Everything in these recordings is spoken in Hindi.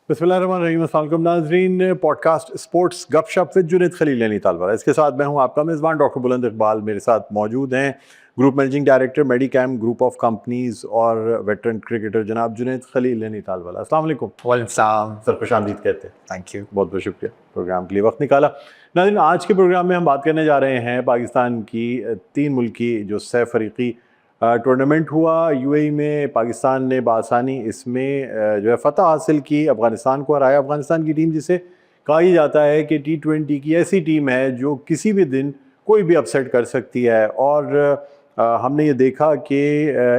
बिस्मिल्लाहिर्रहमानिर्रहीम। अस्सलाम वालेकुम नाज़रीन। पॉडकास्ट स्पोर्ट्स गपशप विद जुनैद खलील नैनीताल वाला, इसके साथ मैं हूं आपका मेज़बान डॉक्टर बुलंद इकबाल। मेरे साथ मौजूद हैं group managing director मेडिकैम group of companies और वेटरन क्रिकेटर जनाब जुनैद खलील नैनीताल वाला। अस्सलाम वालेकुम। वालेकुम सर खुशामदीद कहते हैं। Thank you. बहुत बहुत शुक्रिया प्रोग्राम के लिए वक्त निकाला। नाज़रीन, आज के प्रोग्राम में हम बात करने जा रहे हैं पाकिस्तान की 3 मुल्की जो सह फरीकी टूर्नामेंट हुआ यूएई में। पाकिस्तान ने बासानी इसमें जो है फ़तह हासिल की, अफ़गानिस्तान को हराया। अफ़गानिस्तान की टीम जिसे कहा ही जाता है कि T20 की ऐसी टीम है जो किसी भी दिन कोई भी अपसेट कर सकती है, और हमने ये देखा कि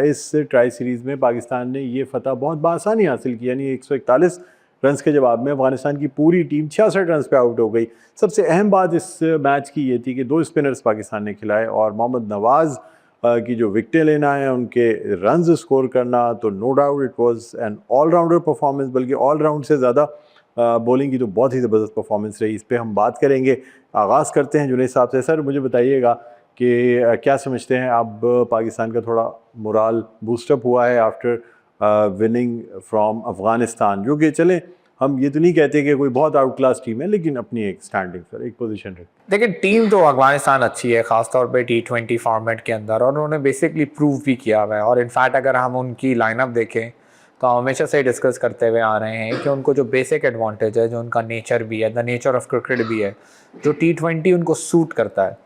इस ट्राई सीरीज़ में पाकिस्तान ने ये फ़तह बहुत बासानी हासिल की। यानी 141 रन्स के जवाब में अफ़गानिस्तान की पूरी टीम 66 रन्स पे आउट हो गई। सबसे अहम बात इस मैच की ये थी कि 2 स्पिनर्स पाकिस्तान ने खिलाए, और मोहम्मद नवाज़ की जो विकेटें लेना है, उनके रन्स स्कोर करना, तो no doubt it was an allrounder performance. बल्कि ऑलराउंड से ज़्यादा बॉलिंग की तो बहुत ही ज़बरदस्त परफॉर्मेंस रही। इस पर हम बात करेंगे। आगाज़ करते हैं जुनैद साहब से। सर, मुझे बताइएगा कि क्या समझते हैं अब पाकिस्तान का थोड़ा मोराल बूस्टअप हुआ है आफ्टर विनिंग फ्रॉम अफ़गानिस्तान, जो कि चले हम ये तो नहीं कहते कि कोई बहुत आउट क्लास टीम है, लेकिन अपनी एक स्टैंडिंग सर, एक पोजीशन रखती है। देखिए, टीम तो अफगानिस्तान अच्छी है, खासतौर पे T20 फॉर्मेट के अंदर, और उन्होंने बेसिकली प्रूव भी किया हुआ है। और इनफैक्ट अगर हम उनकी लाइनअप देखें तो हमेशा से डिस्कस करते हुए आ रहे हैं कि उनको जो बेसिक एडवांटेज है, जो उनका नेचर भी है, द नेचर ऑफ क्रिकेट भी है, जो T20 उनको सूट करता है।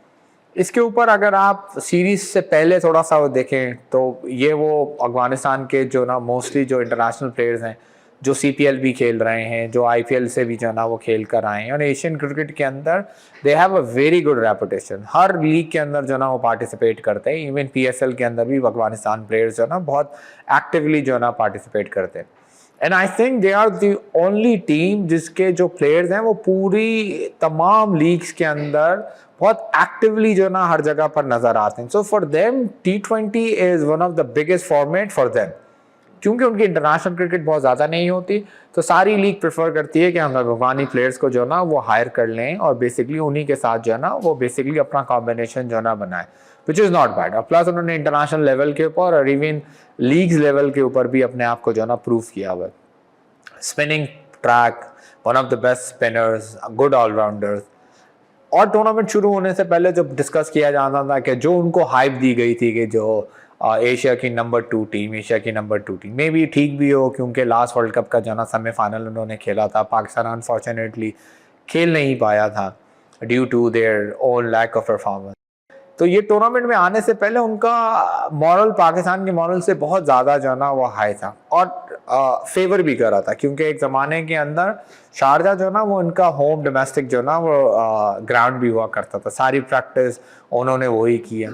इसके ऊपर अगर आप सीरीज से पहले थोड़ा सा वो देखें तो ये वो अफगानिस्तान के जो ना मोस्टली जो इंटरनेशनल प्लेयर्स हैं, जो CPL भी खेल रहे हैं, जो IPL से भी जो ना वो खेल कर आए हैं, और एशियन क्रिकेट के अंदर they have a very good reputation. Her league के अंदर जो ना वो पार्टिसिपेट करते हैं। इवन PSL के अंदर भी अफगानिस्तान प्लेयर्स जो ना बहुत एक्टिवली जो ना पार्टिसिपेट करते हैं। And I think they are the only team जिसके जो प्लेयर्स हैं वो पूरी तमाम लीग्स के अंदर बहुत एक्टिवली जो ना हर जगह पर नजर आते हैं। So for them T20 is one of the biggest format for them. क्योंकि उनकी इंटरनेशनल क्रिकेट बहुत ज़्यादा नहीं होती, तो सारी लीग प्रेफर करती है कि हम अफगानी प्लेयर्स को जो ना वो हायर कर लें, और बेसिकली उन्हीं के साथ जो ना वो बेसिकली अपना कॉम्बिनेशन जो ना बनाए, विच इज़ नॉट बैड। और प्लस उन्होंने इंटरनेशनल लेवल के ऊपर और इवन लीग्स लेवल के ऊपर भी अपने आप को जो ना प्रूव किया हुआ है। Spinning track, one of the best spinners, good allrounders. और टूर्नामेंट शुरू होने से पहले जब डिस्कस किया जाता था कि जो उनको हाइप दी गई थी कि जो एशिया की नंबर 2 टीम, एशिया की नंबर 2 टीम, मे भी ठीक भी हो, क्योंकि लास्ट वर्ल्ड कप का जो ना सेमीफाइनल उन्होंने खेला था, पाकिस्तान अनफॉर्चुनेटली खेल नहीं पाया था due to their own lack of performance. तो ये टूर्नामेंट में आने से पहले उनका मॉरल पाकिस्तान के मॉरल से बहुत ज़्यादा जो ना वो हाई था, और फेवर भी कर रहा था, क्योंकि एक ज़माने के अंदर शारजा जो ना वो उनका होम डोमेस्टिक जो ना वो ग्राउंड भी हुआ करता था। सारी प्रैक्टिस उन्होंने वही की है।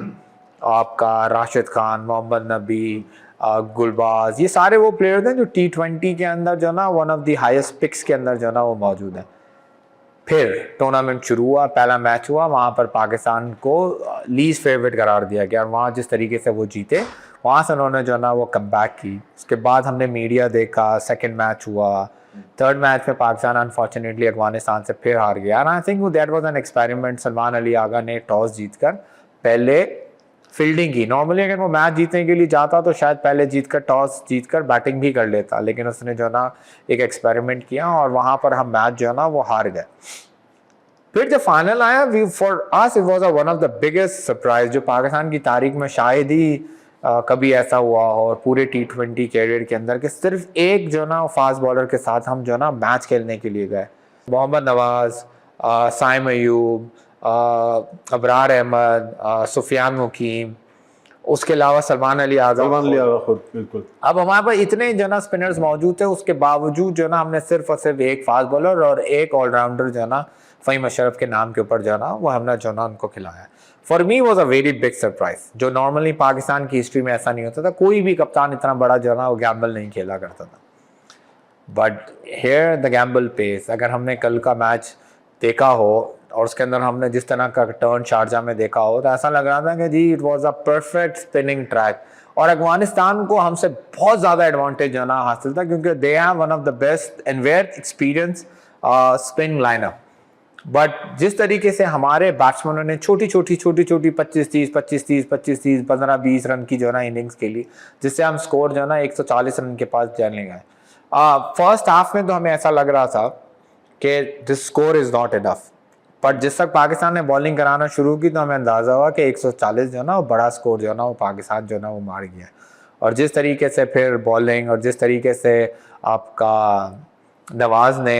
आपका राशिद खान, मोहम्मद नबी, गुलबाज, ये सारे वो प्लेयर्स हैं जो T20 के अंदर जो ना one of the highest picks के अंदर जो ना वो मौजूद हैं। फिर टूर्नामेंट शुरू हुआ, पहला मैच हुआ, वहाँ पर पाकिस्तान को लीस्ट फेवरेट करार दिया गया, और वहाँ जिस तरीके से वो जीते, वहाँ से उन्होंने जो ना वो कमबैक की। उसके बाद हमने मीडिया देखा, सेकंड मैच हुआ, थर्ड मैच में पाकिस्तान अनफॉर्चुनेटली अफगानिस्तान से फिर हार गया। And I think that was an experiment. Salman Ali Agha ने टॉस जीतकर पहले फील्डिंग की। नॉर्मली अगर वो मैच जीतने के लिए जाता तो शायद पहले जीतकर टॉस जीतकर बैटिंग भी कर लेता, लेकिन उसने जो ना एक एक्सपेरिमेंट किया, और वहाँ पर हम मैच जो ना वो हार गए। फिर जब फाइनल आया, we for us it was one of the biggest surprise, जो पाकिस्तान की तारीख में शायद ही कभी ऐसा हुआ हो, और पूरे T20 कैरियर के अंदर, कि सिर्फ एक जो ना फास्ट बॉलर के साथ हम जो ना मैच खेलने के लिए गए। मोहम्मद नवाज, साइम अयूब, अबरार अहमद, सुफियान मुकीम, उसके अलावा सलमान अली आज़म खुद। बिल्कुल। अब हमारे पास इतने जो ना स्पिनर्स मौजूद थे, उसके बावजूद जो ना हमने सिर्फ और सिर्फ एक फास्ट बॉलर और एक ऑलराउंडर जो ना फ़हीम अशरफ के नाम के ऊपर जो ना वो हमने जो ना उनको खिलाया। For me was a very big surprise, जो नॉर्मली पाकिस्तान की हिस्ट्री में ऐसा नहीं होता था। कोई भी कप्तान इतना बड़ा जो ना वो गैम्बल नहीं खेला करता था, but here the gamble pays. अगर हमने कल का मैच देखा हो और उसके अंदर हमने जिस तरह का टर्न शारजा में देखा हो, तो ऐसा लग रहा था कि जी it was a perfect spinning track, और अफगानिस्तान को हमसे बहुत ज़्यादा एडवांटेज जो ना हासिल था, क्योंकि they have one of the best and where experience spin lineup. बट जिस तरीके से हमारे बैट्समैनों ने छोटी छोटी 25-30 25-30 15-20 रन की जो ना इनिंग्स खेली, जिससे हम स्कोर जो ना 140 रन के पास जाने गए, फर्स्ट हाफ में तो हमें ऐसा लग रहा था कि this score is not enough, पर जिस तक पाकिस्तान ने बॉलिंग कराना शुरू की तो हमें अंदाज़ा हुआ कि 140 जो है ना वो बड़ा स्कोर जो है ना वो पाकिस्तान जो है ना वो मार गया। और जिस तरीके से फिर बॉलिंग और जिस तरीके से आपका नवाज ने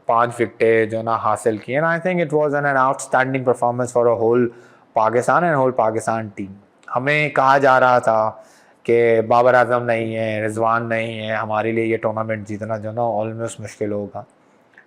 5 विकेटें जो ना हासिल किए, and I think it was an outstanding performance for a whole Pakistan and whole Pakistan team. हमें कहा जा रहा था कि बाबर आजम नहीं है, रिजवान नहीं है, हमारे लिए ये टूर्नामेंट जीतना जो ना ऑलमोस्ट मुश्किल होगा।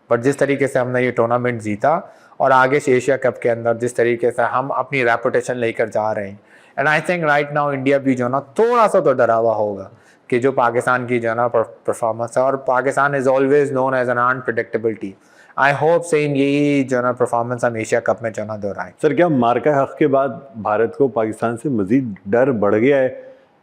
बट जिस तरीके से हमने ये टूर्नामेंट जीता और आगे से एशिया कप के अंदर जिस तरीके से हम अपनी रेपुटेशन लेकर जा रहे हैं, and I think right now India भी जो ना थोड़ा सा तो डरा हुआ होगा कि जो पाकिस्तान की जो ना परफॉर्मेंस है, और Pakistan is always known as an unpredictable team. I hope same यही जो ना परफॉर्मेंस हम एशिया कप में जो ना दोहराएं। सर क्या मार्का हक के बाद भारत को पाकिस्तान से मजीद डर बढ़ गया है,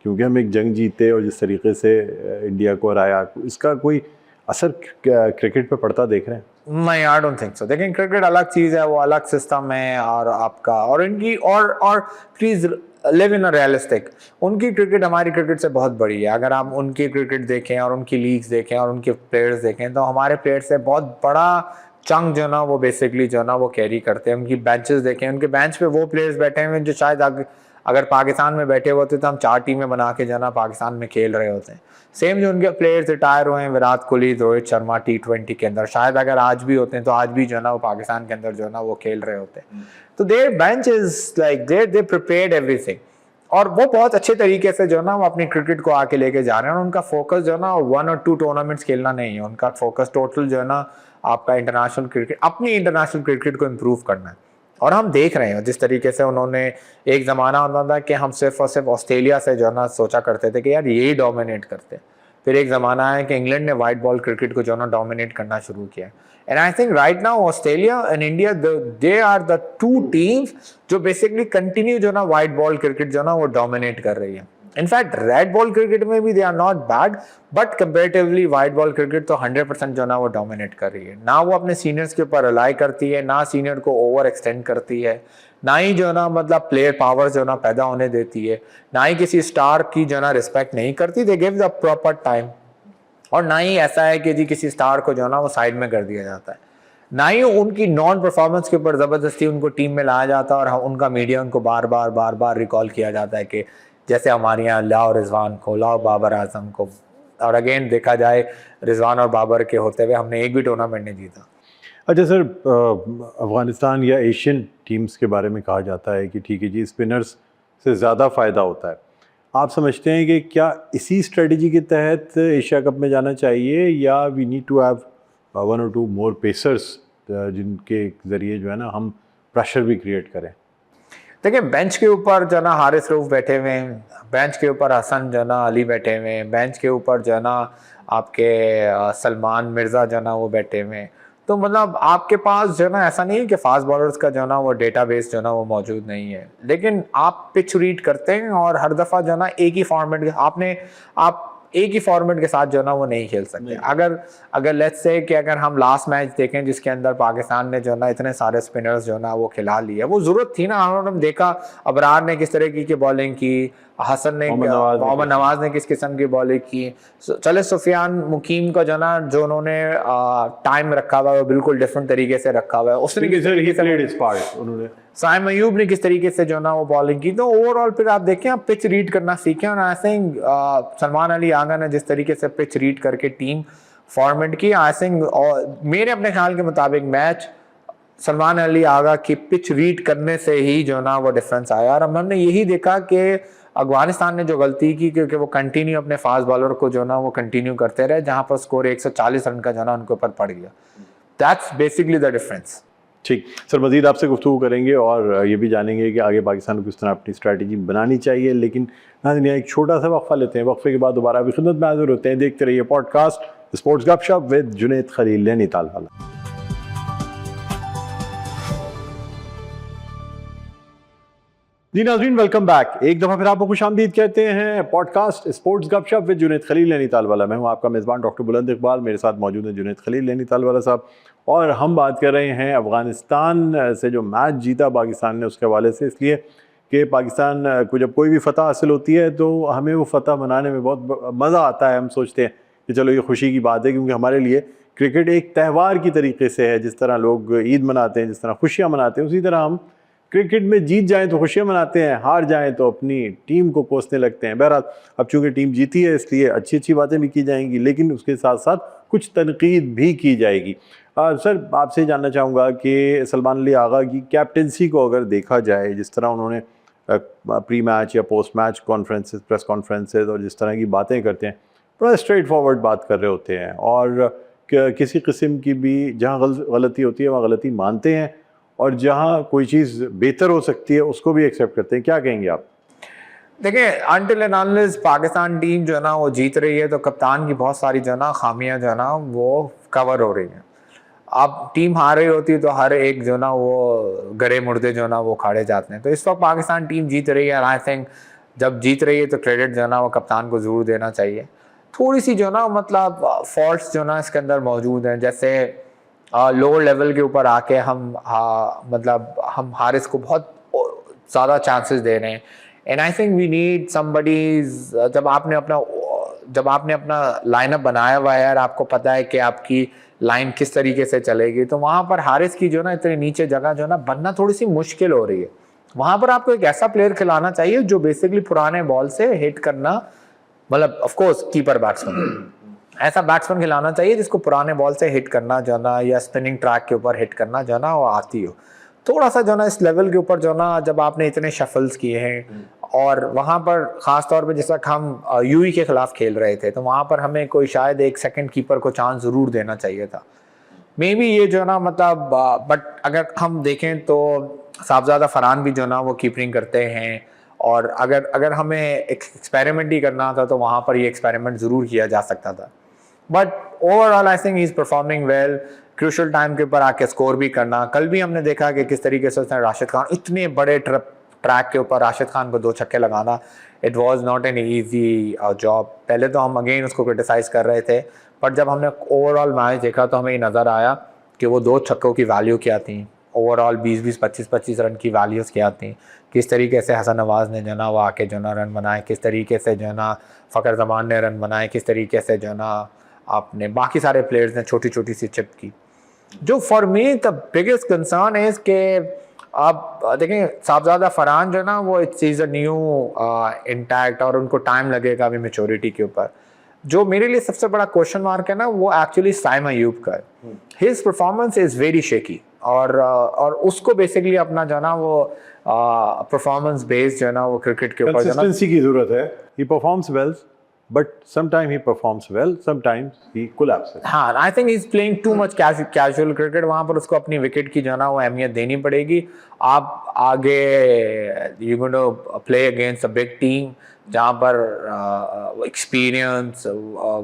क्योंकि हम एक जंग जीते और जिस तरीके से इंडिया को हराया, इसका कोई असर क्रिकेट पे पड़ता देख रहे हैं? नहीं, आई डोंट थिंक सो। देखिए क्रिकेट अलग चीज़ है, वो अलग सिस्टम है, और आपका और इनकी और please live in a realistic. उनकी क्रिकेट हमारी क्रिकेट से बहुत बड़ी है। अगर आप उनकी क्रिकेट देखें और उनकी लीग्स देखें और उनके प्लेयर्स देखें तो हमारे प्लेयर्स से बहुत बड़ा चंक जो ना वो बेसिकली जो ना वो कैरी करते हैं। उनकी बेंचेस देखें, उनके बेंच पे वो प्लेयर्स बैठे हुए हैं जो शायद अगर पाकिस्तान में बैठे होते तो हम 4 टीमें बना के जो ना पाकिस्तान में खेल रहे होते हैं। सेम जो उनके प्लेयर्स रिटायर हुए हैं, विराट कोहली, रोहित शर्मा T20 के अंदर, शायद अगर आज भी होते हैं तो आज भी जो है ना वो पाकिस्तान के अंदर जो है ना वो खेल रहे होते हैं। तो their bench is like they prepared everything, और वो बहुत अच्छे तरीके से जो है ना वो अपनी क्रिकेट को आके लेके जा रहे हैं। और उनका फोकस जो है ना 1 और 2 टूर्नामेंट्स खेलना नहीं है, उनका फोकस टोटल जो है ना आपका इंटरनेशनल क्रिकेट, अपनी इंटरनेशनल क्रिकेट को इम्प्रूव करना है। और हम देख रहे हैं जिस तरीके से उन्होंने, एक ज़माना होता था कि हम सिर्फ और सिर्फ ऑस्ट्रेलिया से जो है ना सोचा करते थे कि यार यही डोमिनेट करते हैं। फिर एक ज़माना है कि इंग्लैंड ने वाइट बॉल क्रिकेट को जो है ना डोमिनेट करना शुरू किया। And I think right now Australia and India they are the 2 teams जो बेसिकली कंटिन्यू जो ना वाइट बॉल क्रिकेट जो ना वो डोमिनेट कर रही है। इनफैक्ट रेड बॉल क्रिकेट में भी they are not bad, but comparatively white ball cricket तो 100% जो ना वो डोमिनेट कर रही है। ना वो अपने सीनियर्स के ऊपर रिलाई करती है, ना सीनियर को ओवर एक्सटेंड करती है, ना ही जो ना मतलब प्लेयर पावर जो ना पैदा होने देती है, ना ही किसी स्टार की जो ना रिस्पेक्ट नहीं करती, they give the proper time. और ना ही ऐसा है कि जी किसी स्टार को जो ना वो साइड में कर दिया जाता है, ना ही उनकी नॉन परफॉर्मेंस के ऊपर ज़बरदस्ती उनको टीम में लाया जाता है और उनका मीडिया उनको बार बार रिकॉल किया जाता है कि जैसे हमारे यहाँ लाओ रिजवान को, लाओ बाबर आजम को। और अगेन देखा जाए रिजवान और बाबर के होते हुए हमने एक भी टूर्नामेंट नहीं जीता। अच्छा सर, अफ़गानिस्तान या एशियन टीम्स के बारे में कहा जाता है कि ठीक है जी स्पिनर्स से ज़्यादा फ़ायदा होता है। आप समझते हैं कि क्या इसी स्ट्रेटजी के तहत एशिया कप में जाना चाहिए, या वी नीड टू हैव 1 और 2 मोर पेसर्स जिनके ज़रिए जो है ना हम प्रेशर भी क्रिएट करें? देखिए बेंच के ऊपर जो ना हारिस रऊफ बैठे हुए हैं, बेंच के ऊपर हसन जो ना अली बैठे हुए हैं, बेंच के ऊपर जो ना आपके सलमान मिर्ज़ा जो ना वो बैठे हुए हैं। तो मतलब आपके पास जो ना ऐसा नहीं है कि फास्ट बॉलर्स का जो ना वो डेटाबेस जो ना वो मौजूद नहीं है, लेकिन आप पिच रीड करते हैं और हर दफ़ा जो ना एक ही फॉर्मेट आप एक ही फॉर्मेट के साथ जो ना वो नहीं खेल सकते। अगर लेट्स से कि अगर हम लास्ट मैच देखें जिसके अंदर पाकिस्तान ने जो ना इतने सारे स्पिनर्स जो ना वो खिला लिए, वो ज़रूरत थी ना। उन्होंने देखा अबरार ने किस तरह की बॉलिंग की, हसन ने, मोहम्मद नवाज ने किस किस्म की बॉलिंग की, चले सुफियान मुकीम का जो ना जो उन्होंने टाइम रखा हुआ है वो बिल्कुल डिफरेंट तरीके से रखा हुआ है। उसने किस तरीके से साइम अयूब ने किस तरीके से जो ना वो बॉलिंग की। तो ओवरऑल फिर आप देखें, आप पिच रीड करना सीखें। और आई थिंक सलमान अली आगा ने जिस तरीके से पिच रीड करके टीम फॉर्मेट की, आई थिंक मेरे अपने ख्याल के मुताबिक मैच सलमान अली आगा की पिच रीड करने से ही जो ना वो डिफरेंस आया। और हमने यही देखा कि अफगानिस्तान ने जो गलती की, क्योंकि वो कंटिन्यू अपने फास्ट बॉलर को जो ना वो कंटिन्यू करते रहे, जहां पर स्कोर 140 रन का जो ना उनके ऊपर पड़ गया। That's basically the difference. ठीक सर, मज़ीद आपसे गुफ्तगू करेंगे और ये भी जानेंगे कि आगे पाकिस्तान को किस तरह अपनी स्ट्रैटेजी बनानी चाहिए। लेकिन नाज़रीन एक छोटा सा वक्फा लेते हैं, वक्फे के बाद दोबारा भी खिदमत में हाजिर होते हैं। देखते रहिए पॉडकास्ट स्पोर्ट्स गपशप विद जुनैद खलील नैनीताल वाला। जी नाज़रीन, वेलकम बैक। एक दफ़ा फिर आपको खुशामदीद कहते हैं पॉडकास्ट स्पोर्ट्स गपशप विद जुनैद खलील नैनीताल वाला। मैं हूं आपका मेज़बान डॉक्टर बुलंद इकबाल, मेरे साथ मौजूद है जुनैद खलील नैनीताल वाला साहब, और हम बात कर रहे हैं अफ़गानिस्तान से जो मैच जीता पाकिस्तान ने उसके हवाले से। इसलिए कि पाकिस्तान को जब कोई भी फ़तह हासिल होती है तो हमें वो फ़तह मनाने में बहुत मज़ा आता है। हम सोचते हैं कि चलो ये खुशी की बात है, क्योंकि हमारे लिए क्रिकेट एक त्यौहार की तरीके से है। जिस तरह लोग ईद मनाते हैं, जिस तरह खुशियाँ मनाते हैं, उसी तरह हम क्रिकेट में जीत जाएं तो खुशियाँ मनाते हैं, हार जाएं तो अपनी टीम को कोसने लगते हैं। बहरहाल अब चूंकि टीम जीती है इसलिए अच्छी अच्छी बातें भी की जाएंगी, लेकिन उसके साथ साथ कुछ तनकीद भी की जाएगी। सर आपसे जानना चाहूँगा कि सलमान अली आगा की कैप्टनसी को अगर देखा जाए, जिस तरह उन्होंने प्री मैच या post match conferences, press conferences और जिस तरह की बातें करते हैं, बड़ा स्ट्रेट फॉरवर्ड बात कर रहे होते हैं, और किसी किस्म की भी जहाँ गलती होती है वहाँ गलती मानते हैं, और जहाँ कोई चीज़ बेहतर हो सकती है उसको भी एक्सेप्ट करते हैं। क्या कहेंगे आप? देखिए, until and unless Pakistan team जो है ना वो जीत रही है तो कप्तान की बहुत सारी जो है ना खामियां जो है ना वो कवर हो रही हैं। अब टीम हार रही होती है तो हर एक जो ना वो गड़े मुर्दे जो ना वो खाड़े जाते हैं। तो इस वक्त पाकिस्तान टीम जीत रही है, आई थिंक जब जीत रही है तो क्रेडिट जो है ना वो कप्तान को ज़रूर देना चाहिए। थोड़ी सी जो ना मतलब फॉल्ट्स जो ना इसके अंदर मौजूद हैं, जैसे लोअर लेवल के ऊपर आके मतलब हम हारिस को बहुत ज़्यादा चांसेस दे रहे हैं। And I think we need somebody, जब आपने अपना लाइनअप बनाया हुआ है और आपको पता है कि आपकी लाइन किस तरीके से चलेगी, तो वहाँ पर हारिस की जो ना इतनी नीचे जगह जो ना बनना थोड़ी सी मुश्किल हो रही है। वहाँ पर आपको एक ऐसा प्लेयर खिलाना चाहिए जो बेसिकली पुराने बॉल से हिट करना, मतलब ऑफ कोर्स कीपर बैट्समैन, ऐसा बैट्समैन खिलाना चाहिए जिसको पुराने बॉल से हिट करना जो ना या स्पिनिंग ट्रैक के ऊपर हिट करना जो ना वो आती हो। थोड़ा सा जो ना इस लेवल के ऊपर जो ना जब आपने इतने शफल्स किए हैं और वहाँ पर ख़ास तौर पे जैसा हम यूई के खिलाफ खेल रहे थे, तो वहाँ पर हमें कोई शायद एक सेकंड कीपर को चांस ज़रूर देना चाहिए था। मे बी ये जो ना मतलब बट अगर हम देखें तो साहबजादा फरहान भी जो ना वो कीपरिंग करते हैं, और अगर हमें एक एक्सपेरिमेंट ही करना था तो वहाँ पर ये एक्सपेरिमेंट ज़रूर किया जा सकता था। But overall I think he is performing well. Crucial time के ऊपर आके स्कोर भी करना, कल भी हमने देखा कि किस तरीके से उसने राशिद खान, इतने बड़े ट्रैक के ऊपर राशिद खान को 2 छक्के लगाना, it was not an easy job. पहले तो हम अगेन उसको क्रिटिसाइज कर रहे थे, पर जब हमने ओवरऑल मैच देखा तो हमें नज़र आया कि वो 2 छक्कों की वैल्यू क्या थी, ओवरऑल 20-20, 25-25 रन की वैल्यूज़ क्या थी, किस तरीके से हसन नवाज़ ने जो ना वो आके जो ना रन बनाए, किस तरीके से जो ना फ़खर जमान ने रन बनाए, किस तरीके से जो ना आपने बाकी सारे प्लेयर्स ने छोटी छोटी सी चिप की। जो for me the biggest concern is के आप देखें साहबजादा फरहान जो ना वो it's is a new intact और उनको टाइम लगेगा अभी मैच्योरिटी के ऊपर। जो मेरे लिए सबसे बड़ा क्वेश्चन मार्क है ना वो एक्चुअली साइम अयूब का है। His performance is very shaky, और उसको बेसिकली अपना जो ना वो परफॉर्मेंस बेस्ड जो ना वो क्रिकेट के ऊपर कंसिस्टेंसी की ज़रूरत है। He performs well, but sometimes he performs well, sometimes he collapses. हाँ, I think is playing too much casual cricket. वहाँ पर उसको अपनी विकेट की जो ना वो अहमियत देनी पड़ेगी। आप आगे you going to play against a big team जहाँ पर एक्सपीरियंस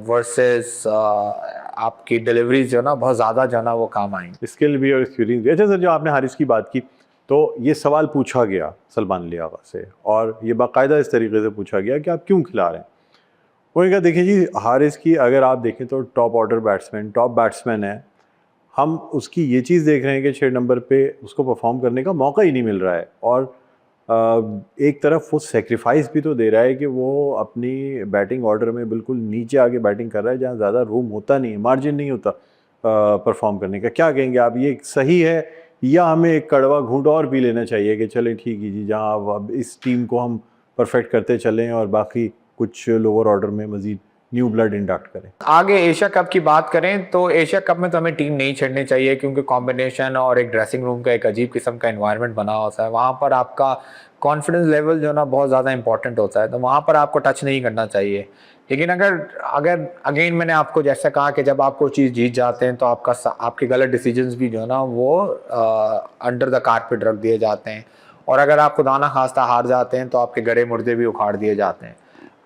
वर्सेस आपकी डिलीवरीज जो ना बहुत ज़्यादा जो ना वो काम आएंगी। स्किल भी और एक्सपीरियंस भी। अच्छा सर, जो आपने हारिस की बात की तो ये सवाल पूछा गया सलमान अली आगा से, और ये बाकायदा इस तरीके से पूछा गया कि आप क्यों खिला रहे हैं। वही कहा, देखिए जी, हारिस की अगर आप देखें तो top order batsman, top batsman है। हम उसकी ये चीज़ देख रहे हैं कि 6 नंबर पे उसको परफॉर्म करने का मौका ही नहीं मिल रहा है, और एक तरफ वो सेक्रीफाइस भी तो दे रहा है कि वो अपनी बैटिंग ऑर्डर में बिल्कुल नीचे आके बैटिंग कर रहा है, जहाँ ज़्यादा रूम होता नहीं है, मार्जिन नहीं होता परफॉर्म करने का। क्या कहेंगे आप, ये सही है या हमें एक कड़वा घूंट और भी लेना चाहिए कि चलें ठीक है जी, जहाँ अब इस टीम को हम परफेक्ट करते चलें और बाकी कुछ लोअर ऑर्डर में मजीद न्यू ब्लड इंडक्ट करें? आगे एशिया कप की बात करें तो एशिया कप में तो हमें टीम नहीं छेड़नी चाहिए, क्योंकि कॉम्बिनेशन और एक ड्रेसिंग रूम का एक अजीब किस्म का एनवायरनमेंट बना होता है। वहाँ पर आपका कॉन्फिडेंस लेवल जो ना बहुत ज़्यादा इंपॉर्टेंट होता है, तो वहाँ पर आपको टच नहीं करना चाहिए। लेकिन अगर अगेन मैंने आपको जैसे कहा कि जब आप कोई चीज़ जीत जाते हैं तो आपके गलत डिसीजंस भी जो ना वो अंडर द कारपेट रख दिए जाते हैं, और अगर आप खुदा ना खास्ता हार जाते हैं तो आपके गड़े मुर्दे भी उखाड़ दिए जाते हैं।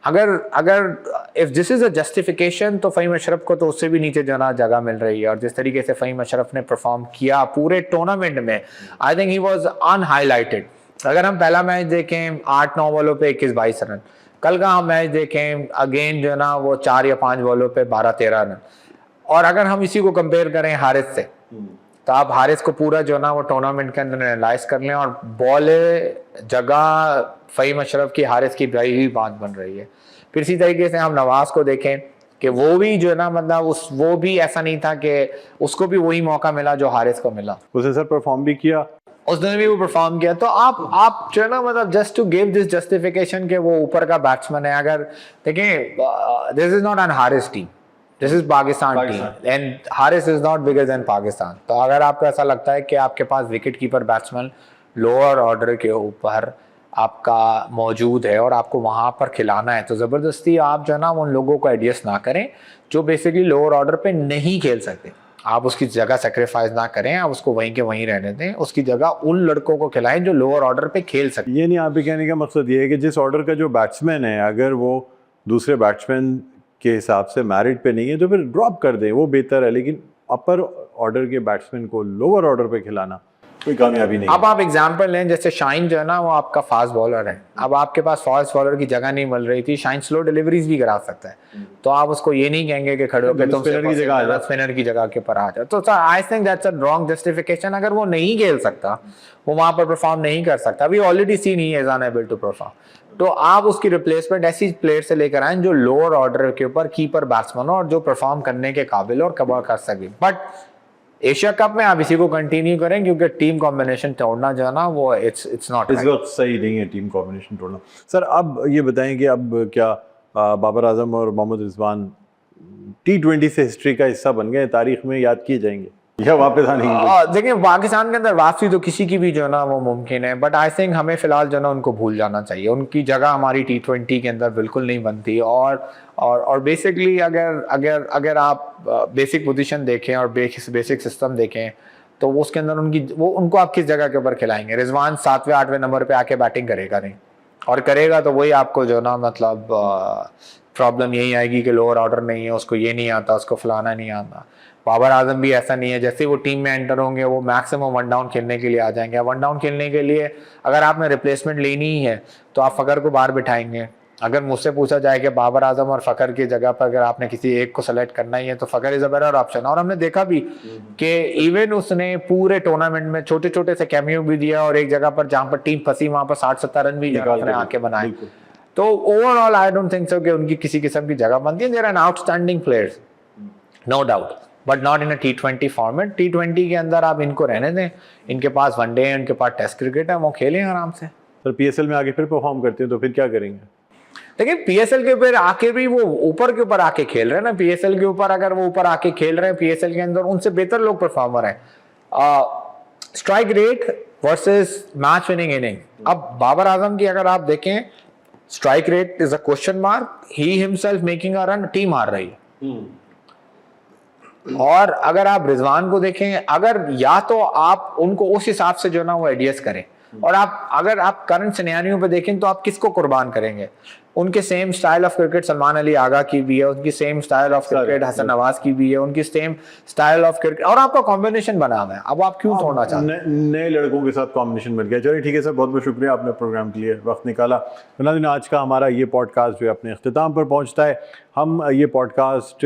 अगर if this is a justification तो फ़हीम अशरफ को तो उससे भी नीचे जाना जगह मिल रही है, और जिस तरीके से फ़हीम अशरफ ने परफॉर्म किया पूरे टूर्नामेंट में, आई थिंक ही वाज अनहाईलाइटेड। अगर हम पहला मैच देखें 8-9 बॉलों पे 21-22 रन, कल का हम मैच देखें अगेन जो ना वो 4 या 5 बॉलों पे 12-13 रन। और अगर हम इसी को कंपेयर करें हारिस से, तो आप हारिस को पूरा जो ना वो टूर्नामेंट के अंदर एनालाइज कर लें, और बॉल जगह फ़हीम अशरफ की हारिस की बड़ी ही बात बन रही है। फिर इसी तरीके से हम नवाज़ को देखें, कि वो भी जो है ना मतलब वो भी ऐसा नहीं था कि उसको भी वही मौका मिला जो हारिस को मिला, उसने सर परफॉर्म भी किया, उसने भी वो परफॉर्म किया। तो आप जो है ना मतलब just to give this justification के वो ऊपर का बैट्समैन है, अगर देखें this is not an Haris team, this is Pakistan team and Haris is not bigger than Pakistan. तो अगर आपको ऐसा लगता है कि आपके पास wicket keeper batsman lower order के ऊपर आपका मौजूद है और आपको वहां पर खिलाना है, तो जबरदस्ती आप जो है ना उन लोगों को एडजस्ट ना करें जो बेसिकली लोअर ऑर्डर पे नहीं खेल सकते। आप उसकी जगह सेक्रीफाइस ना करें, आप उसको वहीं के वहीं रहने दें, उसकी जगह उन लड़कों को खिलाएं जो लोअर ऑर्डर पे खेल सकते। ये नहीं, आप भी कहने का मकसद ये है कि जिस ऑर्डर का जो बैट्समैन है अगर वो दूसरे बैट्समैन के हिसाब से मैरिट पे नहीं है तो फिर ड्रॉप कर दें, वो बेहतर है। लेकिन अपर ऑर्डर के बैट्समैन को लोअर ऑर्डर पे खिलाना कोई कामयाबी नहीं। अब आप एग्जांपल लें, जैसे शाइन जो है ना वो आपका फास्ट बॉलर है, अब आपके पास फास्ट बॉलर की जगह नहीं मिल रही थी, शाइन स्लो डिलीवरीज भी करा सकता है, तो आप उसको ये नहीं कहेंगे कि खड़े होकर तुम स्पिनर की जगह के ऊपर आ जाओ। तो I think that's a wrong justification. अगर वो नहीं खेल सकता, वो वहां पर परफॉर्म नहीं कर सकता, we already seen he is unable to perform, तो आप उसकी रिप्लेसमेंट ऐसी प्लेयर से लेकर आए जो लोअर ऑर्डर के ऊपर कीपर बैट्समैन हो और जो परफॉर्म करने के काबिल और कवर कर सके। बट एशिया कप में आप इसी को कंटिन्यू करें क्योंकि टीम कॉम्बिनेशन तोड़ना जो है ना वो इट्स नॉट, इस वक्त सही नहीं है टीम कॉम्बिनेशन तोड़ना। सर अब ये बताएं कि अब क्या बाबर आजम और मोहम्मद रिजवान T20 से हिस्ट्री का हिस्सा बन गए, तारीख में याद किए जाएंगे या वापस आने? देखिए पाकिस्तान के अंदर वापसी तो किसी की भी जो है ना वो मुमकिन है, बट आई थिंक हमें फिलहाल जो है ना उनको भूल जाना चाहिए। उनकी जगह हमारी T20 के अंदर बिल्कुल नहीं बनती। और बेसिकली अगर अगर अगर आप बेसिक पोजीशन देखें और बेसिक सिस्टम देखें तो वो उसके अंदर उनको आप किस जगह के ऊपर खिलाएंगे? रिजवान 7वें 8वें नंबर पे आके बैटिंग करेगा नहीं, और करेगा तो वही आपको जो ना मतलब प्रॉब्लम यही आएगी कि लोअर ऑर्डर नहीं है, उसको ये नहीं आता, उसको फलाना नहीं आता। बाबर आजम भी ऐसा नहीं है, जैसे वो टीम में एंटर होंगे वो मैक्सिमम वन डाउन खेलने के लिए आ जाएंगे। वन डाउन खेलने के लिए अगर आपने रिप्लेसमेंट लेनी ही है तो आप फकर को बाहर बिठाएंगे। अगर मुझसे पूछा जाए कि बाबर आजम और फकर की जगह पर अगर आपने किसी एक को सेलेक्ट करना ही है तो फकर इज अ बेटर ऑप्शन। और हमने देखा भी कि इवन उसने पूरे टूर्नामेंट में छोटे छोटे से कैमियो भी दिया और एक जगह पर जहां पर टीम फंसी वहां पर 60-70 रन भी उसने आके बनाए। तो overall I don't think so कि उनकी किसी किस्म की जगह बनती है। There are an outstanding players no doubt, but not in a T20 format. T20 के अंदर आप इनको रहने दें, इनके पास वनडे है, इनके पास टेस्ट क्रिकेट है, वो खेलें आराम से। सर PSL में आके फिर परफॉर्म करते हैं तो फिर क्या करेंगे? लेकिन PSL के ऊपर आके भी वो ऊपर के ऊपर आके खेल रहे हैं ना, PSL के ऊपर अगर वो ऊपर आके खेल रहे हैं PSL के अंदर, उनसे बेहतर लोग परफॉर्मर हैं। Strike rate versus match winning inning. अब बाबर आजम की अगर आप देखें, strike rate is a question mark, he himself making a run, team हार रही है। और अगर आप रिजवान को देखें, अगर या तो आप उनको उस हिसाब से जो ना वो एडजस्ट करें, और अगर आप करंट सिनेरियो पे देखें तो आप किसको कुर्बान करेंगे? उनके same style of cricket Salman Ali Agha की भी है, उनकी same style of cricket Hasan Nawaz की भी है, उनकी सेम स्टाइल ऑफ क्रिकेट, और आपका कॉम्बिनेशन बना हुआ है। अब आप क्यों तोड़ना चाहते हैं? नए लड़कों के साथ कॉम्बिनेशन मिल गया। चलिए ठीक है सर, बहुत बहुत शुक्रिया, आपने प्रोग्राम के लिए वक्त निकाला। नाज़रीन, आज का हमारा ये पॉडकास्ट जो है अपने अख्तिताम पर पहुँचता है। हम ये पॉडकास्ट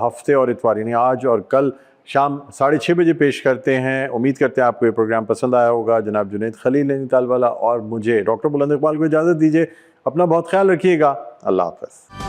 हफ्ते और इतवार यानी आज और कल शाम 6:30 बजे पेश करते हैं। उम्मीद करते हैं आपको ये प्रोग्राम पसंद आया होगा। जनाब जुनैद खलील नैनीताल वाला और मुझे डॉक्टर बुलंद इकबाल को इजाज़त दीजिए। अपना बहुत ख्याल रखिएगा। अल्लाह हाफ़िज़।